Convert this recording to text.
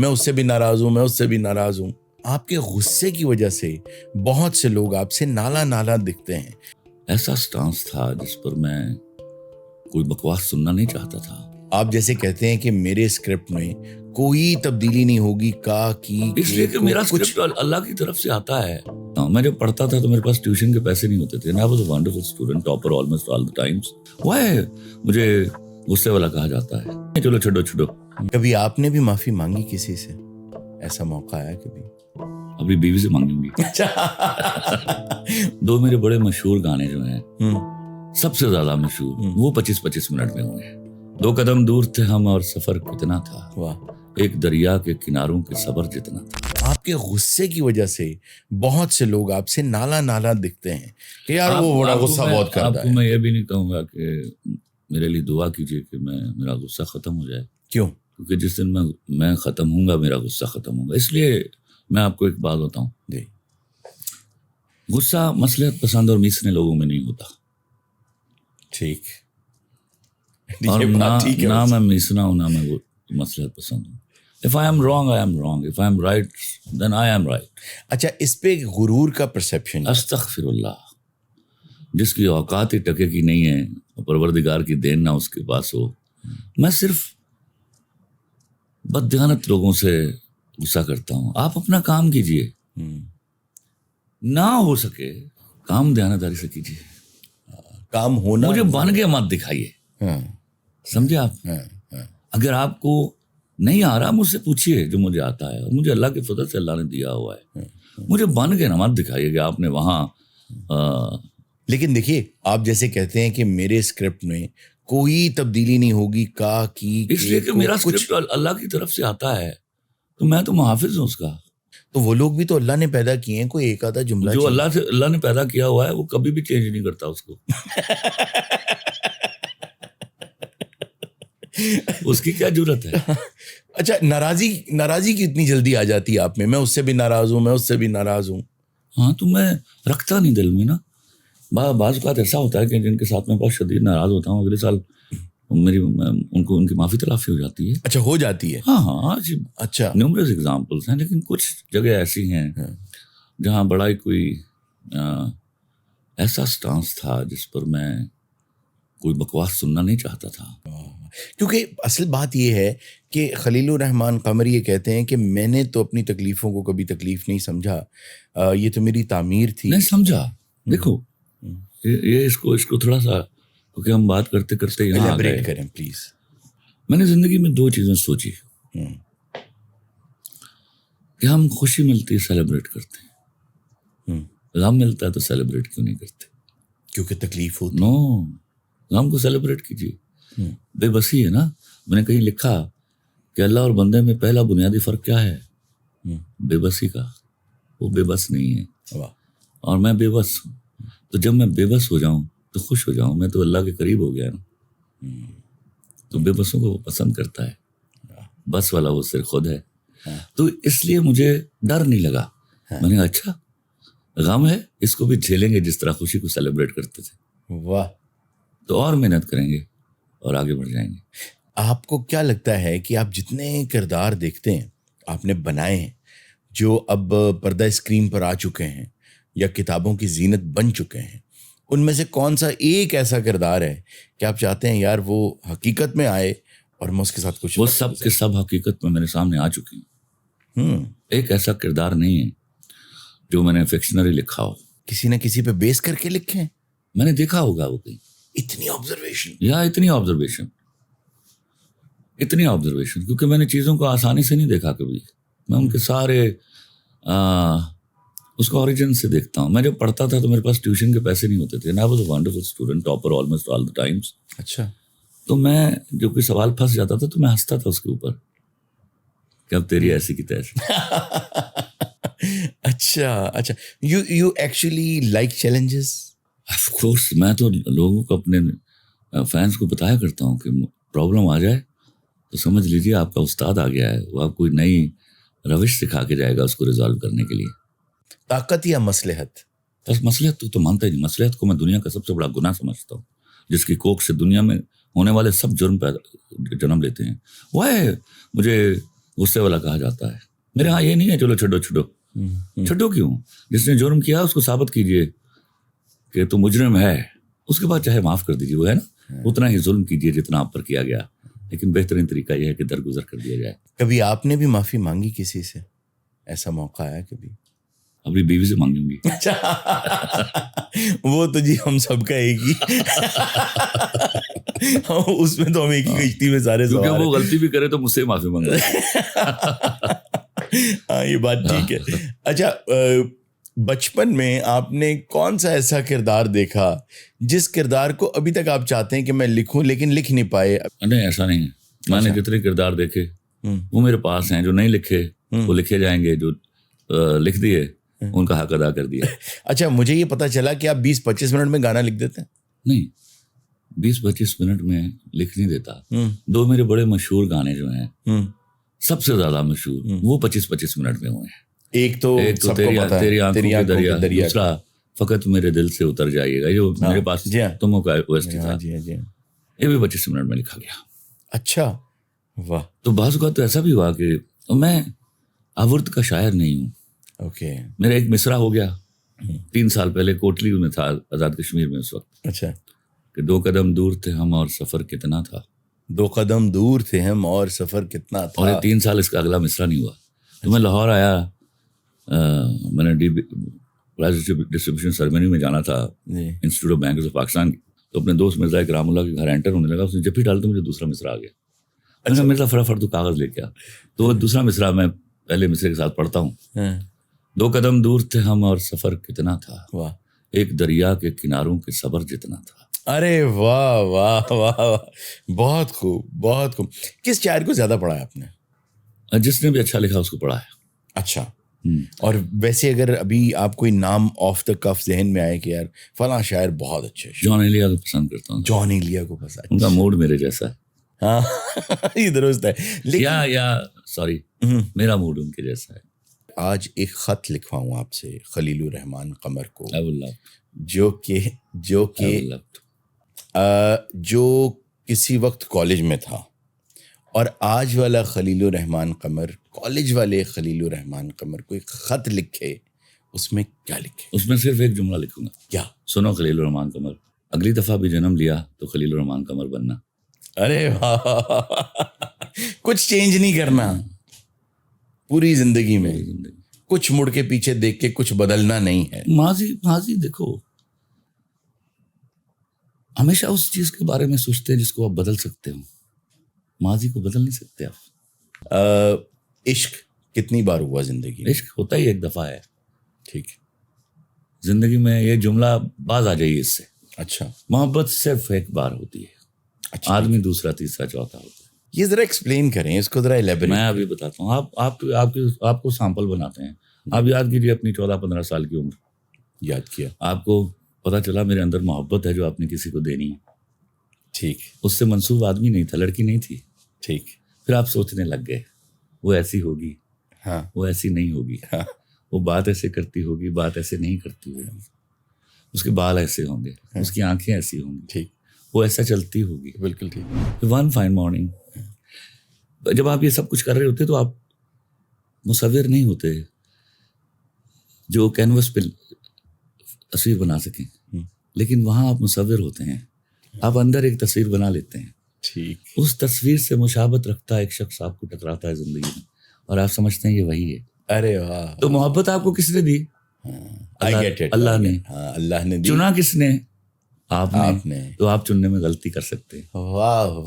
میں اس سے بھی ناراض ہوں، میں اس سے بھی ناراض ہوں. آپ کے غصے کی وجہ سے بہت سے لوگ آپ سے نالا نالا دکھتے ہیں. ایسا سٹانس تھا جس پر میں کوئی بکواس سننا نہیں چاہتا تھا. آپ جیسے کہتے ہیں کہ میرے اسکرپٹ میں کوئی تبدیلی نہیں ہوگی، اس لیے کہ میرا اسکرپٹ اللہ کی طرف سے آتا ہے. میں جب پڑھتا تھا تو میرے پاس ٹیوشن کے پیسے نہیں ہوتے تھے. I was a wonderful student, topper almost all the times. Why مجھے غصے والا کہا جاتا ہے؟ چلو چھوڑو. کبھی آپ نے بھی معافی مانگی کسی سے؟ ایسا موقع آیا کبھی؟ اپنی بیوی سے مانگوں گی. دو میرے بڑے مشہور گانے جو ہیں، سب سے زیادہ مشہور، وہ 25 منٹ میں ہوئے ہیں. 2 قدم دور تھے ہم اور سفر کتنا تھا، واہ. ایک دریا کے کناروں کے صبر جتنا تھا. آپ کے غصے کی وجہ سے بہت سے لوگ آپ سے نالا نالا دکھتے ہیں کہ یار وہ بڑا غصہ بہت کرتا ہے. آپ کو میں یہ بھی نہیں کہوں گا کہ میرے لیے دعا کیجیے کہ میرا غصہ ختم ہو جائے. کیوں؟ کیونکہ جس دن میں ختم ہوں گا میرا غصہ ختم ہوگا. اس لیے میں آپ کو ایک بات بتاؤں جی. غصہ مصلحت پسند اور میسنے لوگوں میں نہیں ہوتا. ٹھیک. اور نہ میں میسنا ہوں نہ میں مصلحت پسند ہوں. If I am wrong, I am wrong. If I am right, then I am right. اچھا، اس پہ غرور کا پرسیپشن. استغفر اللہ. جس کی اوقات ہی ٹکے کی نہیں ہے اور پروردگار کی دین نہ اس کے پاس ہو. میں صرف بددیانت لوگوں سے غصہ کرتا ہوں. آپ اپنا کام کیجئے، نہ ہو سکے کام دیانتداری سے کیجئے. کام ہونا، مجھے بن کے مت دکھائیے. سمجھے آپ؟ اگر آپ کو نہیں آ رہا مجھ سے پوچھئے جو مجھے آتا ہے، اور مجھے اللہ کے فضل سے اللہ نے دیا ہوا ہے. مجھے بن کے نہ مت دکھائیے کہ آپ نے وہاں. لیکن دیکھیے، آپ جیسے کہتے ہیں کہ میرے اسکرپٹ میں کوئی تبدیلی نہیں ہوگی اس لیے کہ میرا اسکرپٹ اللہ کی طرف سے آتا ہے، تو میں تو محافظ ہوں اس کا. تو وہ لوگ بھی تو اللہ نے پیدا کیے ہیں، کوئی ایک آدھا جملہ جو اللہ نے پیدا کیا ہوا ہے وہ کبھی بھی چینج نہیں کرتا اس کو. اس کی کیا ضرورت ہے؟ اچھا، ناراضی کی اتنی جلدی آ جاتی ہے آپ میں اس سے بھی ناراض ہوں، میں اس سے بھی ناراض ہوں. ہاں، تو میں رکھتا نہیں دل میں نا. بعض اوقات ایسا ہوتا ہے کہ جن کے ساتھ میں بہت شدید ناراض ہوتا ہوں، اگلے سال ان کی معافی تلافی ہو جاتی ہے. اچھا، ہو جاتی ہے. ہاں. اچھا، نیومرس ایگزامپلس ہیں، لیکن کچھ جگہ ایسی ہیں جہاں بڑا ہی کوئی ایسا سٹانس تھا جس پر میں کوئی بکواس سننا نہیں چاہتا تھا. کیونکہ اصل بات یہ ہے کہ خلیل الرحمن قمری یہ کہتے ہیں کہ میں نے تو اپنی تکلیفوں کو کبھی تکلیف نہیں سمجھا، یہ تو میری تعمیر تھی. نہیں سمجھا. دیکھو یہ اس کو تھوڑا سا، کیونکہ ہم بات کرتے کرتے یہاں ایلیبریٹ کریں پلیز. میں نے زندگی میں 2 چیزیں سوچی کہ ہم خوشی ملتی ہے سیلیبریٹ کرتے ہیں، غم ملتا ہے تو سیلیبریٹ کیوں نہیں کرتے؟ کیونکہ تکلیف ہوتی. نو، غم کو سیلیبریٹ کیجیے. بے بسی ہے نا. میں نے کہیں لکھا کہ اللہ اور بندے میں پہلا بنیادی فرق کیا ہے؟ بے بسی کا. وہ بے بس نہیں ہے اور میں بے بس ہوں. تو جب میں بے بس ہو جاؤں تو خوش ہو جاؤں. میں تو اللہ کے قریب ہو گیا نا. تو بے بسوں کو وہ پسند کرتا ہے، بس والا وہ صرف خود ہے. تو اس لیے مجھے ڈر نہیں لگا. میں نے کہا اچھا غم ہے، اس کو بھی جھیلیں گے جس طرح خوشی کو سیلیبریٹ کرتے تھے. واہ. تو اور محنت کریں گے اور آگے بڑھ جائیں گے. آپ کو کیا لگتا ہے کہ آپ جتنے کردار دیکھتے ہیں، آپ نے بنائے ہیں، جو اب پردہ اسکرین پر آ چکے ہیں یا کتابوں کی زینت بن چکے ہیں، ان میں سے کون سا ایک ایسا کردار ہے کہ آپ چاہتے ہیں یار وہ حقیقت میں آئے اور میں اس کے ساتھ کچھ؟ وہ سب کے سب حقیقت میں میرے سامنے آ چکے ہیں. ایک ایسا کردار نہیں ہے جو میں نے فکشنری لکھا ہو. کسی نہ کسی پہ بیس کر کے لکھے ہیں. میں نے دیکھا ہوگا وہ کہیں. اتنی آبزرویشن کیونکہ میں نے چیزوں کو آسانی سے نہیں دیکھا کبھی. میں ان کے سارے اس کو اوریجن سے دیکھتا ہوں. میں جب پڑھتا تھا تو میرے پاس ٹیوشن کے پیسے نہیں ہوتے تھے. I was a wonderful student, topper almost all the times. اچھا. تو میں جو کوئی سوال پھنس جاتا تھا تو میں ہنستا تھا اس کے اوپر کہ اب تیری ایسی کی تیسی. اچھا. You actually like challenges? Of course. میں تو لوگوں کو، اپنے فینس کو بتایا کرتا ہوں کہ پرابلم آ جائے تو سمجھ لیجیے آپ کا استاد آ گیا ہے. وہ آپ کوئی نئی روش سکھا کے جائے گا اس کو ریزالو کرنے کے لیے. طاقت یا مصلحت؟ بس مصلحت تو مانتا ہی نہیں. مصلحت کو میں دنیا کا سب سے بڑا گناہ سمجھتا ہوں، جس کی کوکھ سے دنیا میں ہونے والے سب جرم جنم لیتے ہیں. وہ مجھے غصے والا کہا جاتا ہے. میرے ہاں یہ نہیں ہے چلو چھڈو چھڈو کیوں؟ جس نے جرم کیا اس کو ثابت کیجئے کہ تو مجرم ہے, اس کے بعد چاہے معاف کر دیجیے, وہ ہے نا, اتنا ہی ظلم کیجیے جتنا آپ پر کیا گیا, لیکن بہترین طریقہ یہ ہے کہ درگزر کر دیا جائے. کبھی آپ نے بھی معافی مانگی کسی سے؟ ایسا موقع آیا کبھی؟ اپنی بیوی سے مانگوں گی. وہ تو جی ہم سب کا ایک ہی, اس میں تو ہم ایک ہی کشتی میں سارے سوار ہیں. کیونکہ وہ غلطی بھی کرے تو مجھ سے معافی مانگے. ہاں یہ بات ٹھیک ہے. اچھا, بچپن میں آپ نے کون سا ایسا کردار دیکھا جس کردار کو ابھی تک آپ چاہتے ہیں کہ میں لکھوں لیکن لکھ نہیں پائے؟ نہیں ایسا نہیں ہے. میں نے جتنے کردار دیکھے وہ میرے پاس ہیں, جو نہیں لکھے وہ لکھے جائیں گے, جو لکھ دیے ان کا حق ادا کر دیا. اچھا, مجھے یہ پتا چلا کہ آپ 20-25 منٹ میں گانا لکھ دیتے ہیں. نہیں 20-25 منٹ میں لکھ نہیں دیتا. 2 میرے بڑے مشہور گانے جو ہیں سب سے زیادہ مشہور, وہ 25-25 منٹ میں ہوئے ہیں. ایک تو تیری آنکھوں کی دریا, دوسرا فقط میرے دل سے اتر جائیے گا, جو میرے پاس تموں کا OST تھا, یہ بھی 25 منٹ میں لکھا گیا. اچھا واہ. تو بعض اوقات تو ایسا بھی ہوا کہ میں آورت کا شاعر نہیں ہوں. اوکے. میرا ایک مصرع ہو گیا 3 سال پہلے, کوٹلی میں تھا آزاد کشمیر میں اس وقت. اچھا. کہ 2 قدم دور تھے ہم اور سفر کتنا تھا. 2 قدم دور تھے ہم اور سفر کتنا تھا. اور 3 سال اس کا اگلا مصرع نہیں ہوا. تو میں لاہور آیا, میں نے ڈسٹریبیوشن سرمنی میں جانا تھا institute of bankers of Pakistan. تو اپنے دوست مرزا کرام اللہ کے گھر انٹر ہونے لگا, اس نے جب بھی ڈالا تو مجھے دوسرا مصرع آ گیا. اچھا مرزا فٹافٹ تو کاغذ لے کے آ. تو وہ دوسرا مصرع میں پہلے مصرع کے ساتھ پڑھتا ہوں. 2 قدم دور تھے ہم اور سفر کتنا تھا, ایک دریا کے کناروں کے صبر جتنا تھا. ارے واہ واہ واہ, بہت خوب بہت خوب. کس شاعر کو زیادہ پڑھا ہے آپ نے؟ جس نے بھی اچھا لکھا اس کو پڑھا ہے. اچھا. اور ویسے اگر ابھی آپ کوئی نام آف دا کف ذہن میں آئے کہ یار فلاں شاعر بہت اچھے, جان ایلیا کو پسند کرتا ہوں. جان ایلیا کو پسند, ان کا موڈ میرے جیسا ہے. ہاں یہ درست ہے. سوری میرا موڈ ان کے جیسا ہے. آج ایک خط لکھواؤں آپ سے خلیل الرحمان قمر کو, جو کسی وقت کالج میں تھا, اور آج والا خلیل الرحمان قمر, کالج والے خلیل الرحمان قمر کو ایک خط لکھے, اس میں کیا لکھے؟ اس میں صرف ایک جملہ لکھوں گا. کیا؟ سنو خلیل الرحمان قمر, اگلی دفعہ بھی جنم لیا تو خلیل الرحمان قمر بننا. ارے کچھ چینج نہیں کرنا پوری زندگی میں, کچھ مڑ کے پیچھے دیکھ کے کچھ بدلنا نہیں ہے. ماضی دیکھو, ہمیشہ اس چیز کے بارے میں سوچتے ہیں جس کو آپ بدل سکتے ہو, ماضی کو بدل نہیں سکتے آپ. عشق کتنی بار ہوا زندگی میں؟ عشق ہوتا ہی ایک دفعہ ہے. ٹھیک. زندگی میں یہ جملہ باز آ جائیے اس سے. اچھا. محبت صرف ایک بار ہوتی ہے. اچھا. آدمی دوسرا تیسرا چوتھا ہوتا ہے. یہ ذرا ایکسپلین کریں اس کو, ذرا ایلیبریٹ. میں ابھی بتاتا ہوں. آپ کو سیمپل بناتے ہیں. آپ یاد کیجیے اپنی 14-15 سال کی عمر. یاد کیا. آپ کو پتا چلا میرے اندر محبت ہے جو آپ نے کسی کو دینی ہے. ٹھیک. اس سے منسوب آدمی نہیں تھا, لڑکی نہیں تھی. ٹھیک. پھر آپ سوچنے لگ گئے وہ ایسی ہوگی, ہاں وہ ایسی نہیں ہوگی, ہاں وہ بات ایسے کرتی ہوگی, بات ایسے نہیں کرتی ہوگی, اس کے بال ایسے ہوں گے, اس کی آنکھیں ایسی ہوں گی, ٹھیک, وہ ایسا چلتی ہوگی. بالکل ٹھیک. ون فائن مارننگ جب آپ یہ سب کچھ کر رہے ہوتے تو آپ مصور نہیں ہوتے جو کینوس پہ تصویر بنا سکیں, لیکن وہاں آپ مصور ہوتے ہیں. آپ اندر ایک تصویر بنا لیتے ہیں. ٹھیک. اس تصویر سے مشابہت رکھتا ہے ایک شخص آپ کو ٹکراتا ہے زندگی میں, اور آپ سمجھتے ہیں یہ وہی ہے. ارے واہ. تو محبت آپ کو کس نے دی؟ اللہ نے. اللہ نے دی. چنا کس نے؟ آپ نے. تو آپ چننے میں غلطی کر سکتے ہیں. واہ.